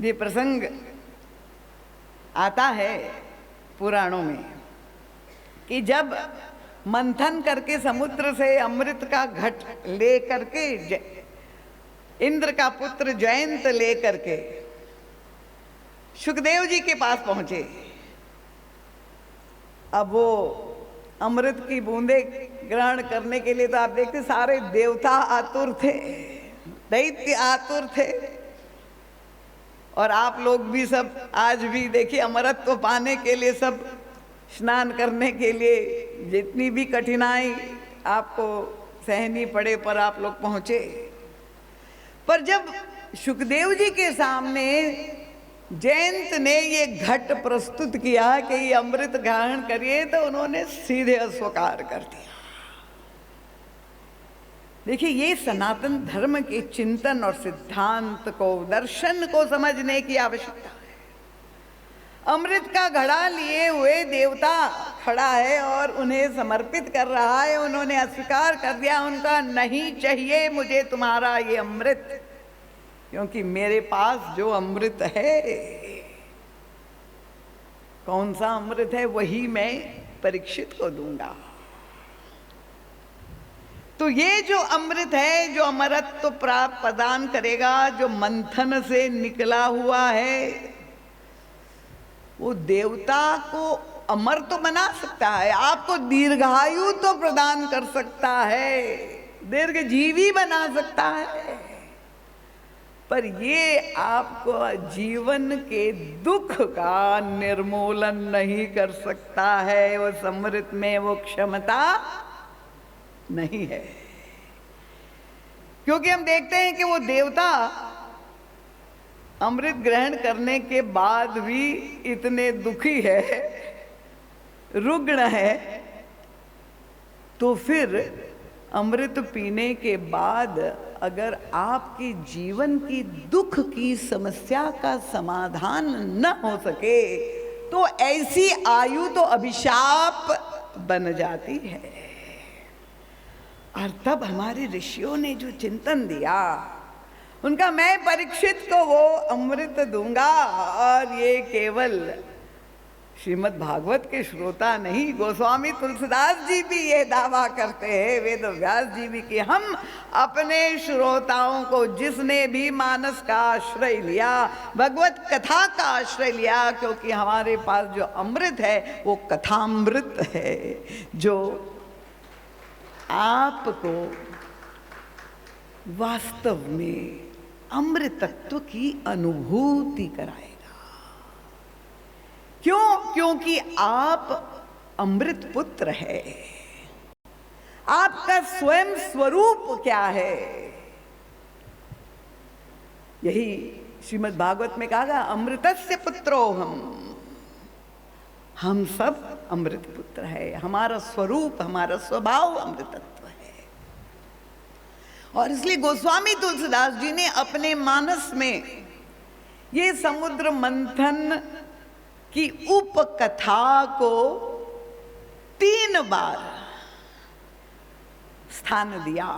ये प्रसंग आता है पुराणों में कि जब मंथन करके समुद्र से अमृत का घट ले करके इंद्र का पुत्र जयंत ले करके सुखदेव जी के पास पहुंचे। अब वो अमृत की बूंदे ग्रहण करने के लिए तो आप देखते सारे देवता आतुर थे, दैत्य आतुर थे, और आप लोग भी सब आज भी देखिए अमरत्व पाने के लिए सब स्नान करने के लिए जितनी भी कठिनाई आपको सहनी पड़े पर आप लोग पहुंचे। पर जब सुखदेव जी के सामने जयंत ने ये घट प्रस्तुत किया कि ये अमृत ग्रहण करिए तो उन्होंने सीधे अस्वीकार कर दिया। देखिए ये सनातन धर्म के चिंतन और सिद्धांत को, दर्शन को समझने की आवश्यकता है। अमृत का घड़ा लिए हुए देवता खड़ा है और उन्हें समर्पित कर रहा है, उन्होंने अस्वीकार कर दिया, उनका नहीं चाहिए मुझे तुम्हारा ये अमृत, क्योंकि मेरे पास जो अमृत है, कौन सा अमृत है, वही मैं परीक्षित को दूंगा। तो ये जो अमृत है, जो अमरत्व प्राप्त प्रदान करेगा, जो मंथन से निकला हुआ है, वो देवता को अमर तो बना सकता है, आपको दीर्घायु तो प्रदान कर सकता है, दीर्घजीवी बना सकता है, पर ये आपको जीवन के दुख का निर्मूलन नहीं कर सकता है। वो अमृत में वो क्षमता नहीं है, क्योंकि हम देखते हैं कि वो देवता अमृत ग्रहण करने के बाद भी इतने दुखी है, रुग्ण है, तो फिर अमृत पीने के बाद अगर आपके जीवन की दुख की समस्या का समाधान न हो सके तो ऐसी आयु तो अभिशाप बन जाती है। और तब हमारे ऋषियों ने जो चिंतन दिया, उनका मैं परीक्षित को वो अमृत दूंगा, और ये केवल श्रीमद् भागवत के श्रोता नहीं, गोस्वामी तुलसीदास जी भी ये दावा करते हैं, वेद व्यास जी भी, कि हम अपने श्रोताओं को, जिसने भी मानस का आश्रय लिया, भगवत कथा का आश्रय लिया, क्योंकि हमारे पास जो अमृत है वो कथामृत है, जो आपको वास्तव में अमृतत्व की अनुभूति कराएगा। क्यों? क्योंकि आप अमृत पुत्र है। आपका स्वयं स्वरूप क्या है? यही श्रीमद् भागवत में कहा गया, अमृतस्य पुत्रो हम सब अमृत पुत्र है। हमारा स्वरूप, हमारा स्वभाव अमृतत्व है। और इसलिए गोस्वामी तुलसीदास जी ने अपने मानस में ये समुद्र मंथन की उपकथा को 3 बार स्थान दिया।